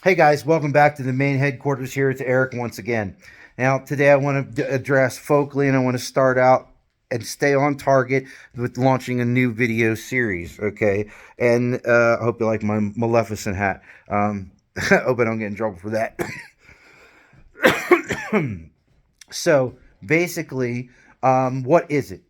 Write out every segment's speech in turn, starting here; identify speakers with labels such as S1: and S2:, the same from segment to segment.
S1: Hey guys, welcome back to the main headquarters here. It's Eric once again. Now, today I want to address focally and I want to start out and stay on target with launching a new video series, okay? And I hope you like my Maleficent hat. I hope I don't get in trouble for that. So basically, what is it?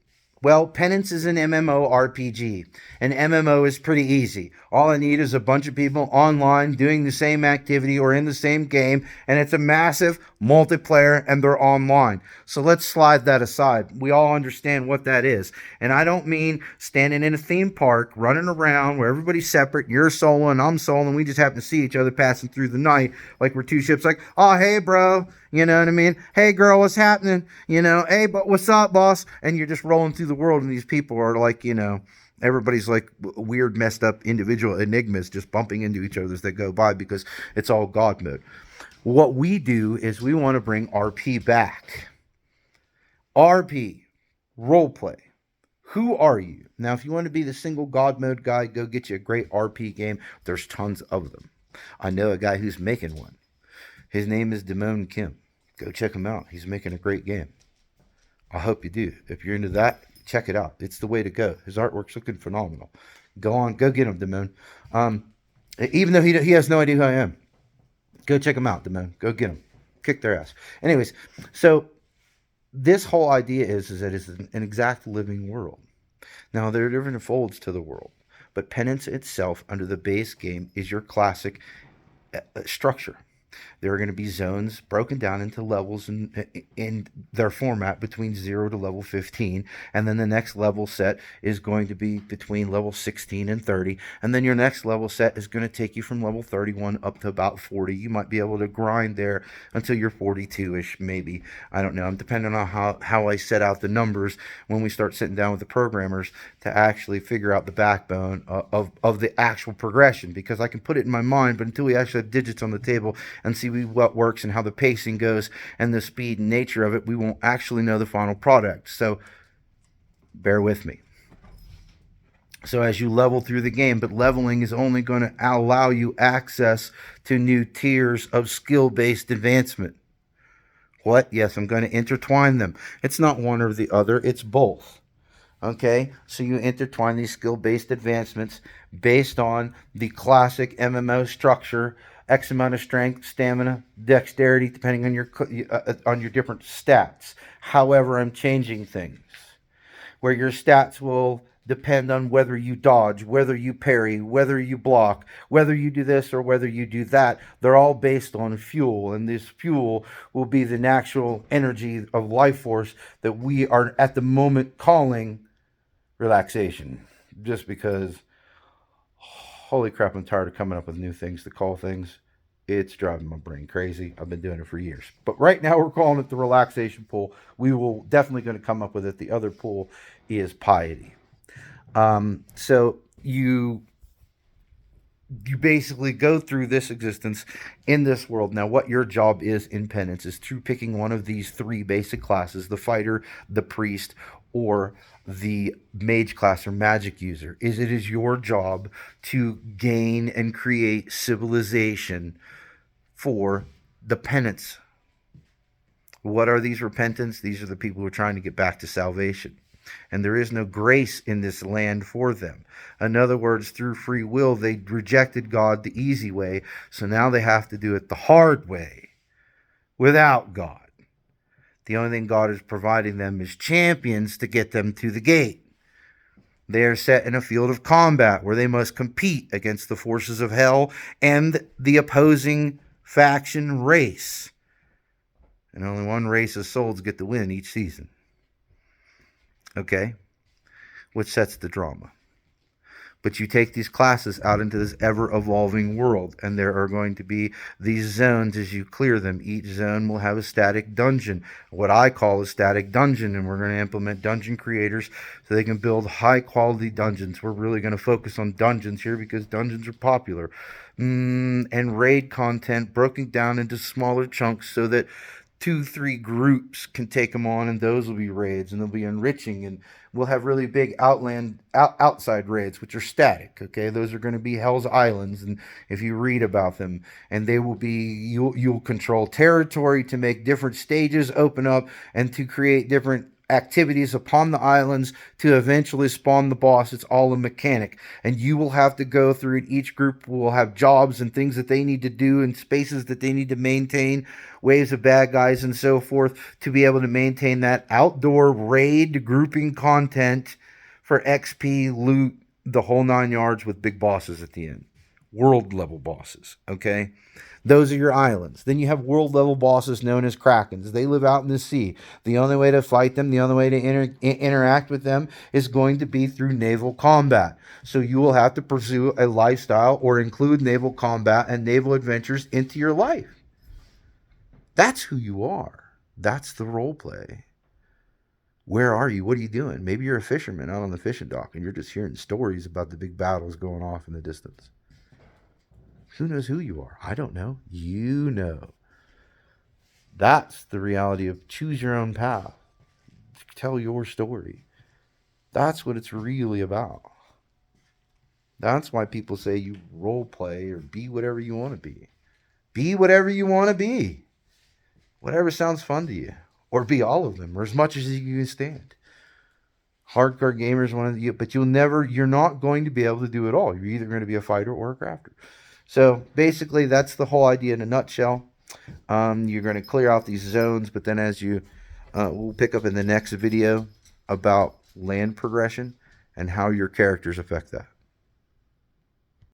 S1: Well, Penance is an MMORPG. An MMO is pretty easy. All I need is a bunch of people online doing the same activity or in the same game, and it's a massive multiplayer and they're online. So let's slide that aside. We all understand what that is. And I don't mean standing in a theme park, running around where everybody's separate, you're solo and I'm solo, and we just happen to see each other passing through the night like we're two ships, like, oh, hey, bro. You know what I mean? Hey, girl, what's happening? Hey, but what's up, boss? And you're just rolling through the world, and these people are like, everybody's like weird, messed up individual enigmas just bumping into each other as they go by because it's all God mode. What we do is we want to bring RP back. RP, role play. Who are you? Now, if you want to be the single God mode guy, go get you a great RP game. There's tons of them. I know a guy who's making one. His name is Damone Kim. Go check him out. He's making a great game. I hope you do. If you're into that, check it out. It's the way to go. His artwork's looking phenomenal. Go get him, Damone. Even though he has no idea who I am, go check him out, Damone. Go get him. Kick their ass. Anyways, so this whole idea is that it's an exact living world. Now, there are different folds to the world, but Penance itself, under the base game, is your classic structure. There are going to be zones broken down into levels in their format between 0 to level 15. And then the next level set is going to be between level 16 and 30. And then your next level set is going to take you from level 31 up to about 40. You might be able to grind there until you're 42-ish, maybe. I don't know. I'm depending on how I set out the numbers when we start sitting down with the programmers to actually figure out the backbone of the actual progression. Because I can put it in my mind, but until we actually have digits on the table and see what works and how the pacing goes and the speed and nature of it, we won't actually know the final product. So bear with me. So as you level through the game, but leveling is only going to allow you access to new tiers of skill-based advancement. What? Yes, I'm going to intertwine them. It's not one or the other, it's both. Okay, so you intertwine these skill-based advancements based on the classic MMO structure: X amount of strength, stamina, dexterity, depending on your different stats. However, I'm changing things where your stats will depend on whether you dodge, whether you parry, whether you block, whether you do this or whether you do that. They're all based on fuel, and this fuel will be the natural energy of life force that we are at the moment calling relaxation. Just because, holy crap, I'm tired of coming up with new things to call things. It's driving my brain crazy. I've been doing it for years. But right now we're calling it the relaxation pool. We will definitely going to come up with it. The other pool is piety. So you basically go through this existence in this world. Now, what your job is in Penance is through picking one of these three basic classes: the fighter, the priest, or the mage class or magic user. It is your job to gain and create civilization for the penance. What are these repentants? These are the people who are trying to get back to salvation. And there is no grace in this land for them. In other words, through free will, they rejected God the easy way, so now they have to do it the hard way, without God. The only thing God is providing them is champions to get them to the gate. They are set in a field of combat where they must compete against the forces of hell and the opposing faction race. And only one race of souls get to win each season. Okay? Which sets the drama. But you take these classes out into this ever-evolving world, and there are going to be these zones as you clear them. Each zone will have a static dungeon, what I call a static dungeon, and we're going to implement dungeon creators so they can build high-quality dungeons. We're really going to focus on dungeons here because dungeons are popular. And raid content broken down into smaller chunks so that 2, 3 groups can take them on, and those will be raids, and they'll be enriching, and we'll have really big outside raids, which are static. Okay, those are going to be Hell's Islands, and if you read about them, and they will be you'll control territory to make different stages open up and to create different activities upon the islands to eventually spawn the boss. It's all a mechanic, and you will have to go through it. Each group will have jobs and things that they need to do and spaces that they need to maintain, waves of bad guys and so forth, to be able to maintain that outdoor raid grouping content for XP, loot, the whole 9 yards, with big bosses at the end. World level bosses, okay? Those are your islands. Then you have world level bosses known as Krakens. They live out in the sea. The only way to fight them, the only way to interact with them is going to be through naval combat. So you will have to pursue a lifestyle or include naval combat and naval adventures into your life. That's who you are. That's the role play. Where are you? What are you doing? Maybe you're a fisherman out on the fishing dock and you're just hearing stories about the big battles going off in the distance. Who knows who you are? I don't know. You know. That's the reality of choose your own path. Tell your story. That's what it's really about. That's why people say you role play or be whatever you want to be. Be whatever you want to be. Whatever sounds fun to you. Or be all of them, or as much as you can stand. Hardcore gamers want to, but you're not going to be able to do it all. You're either going to be a fighter or a crafter. So basically, that's the whole idea in a nutshell. You're going to clear out these zones, but then we'll pick up in the next video about land progression and how your characters affect that.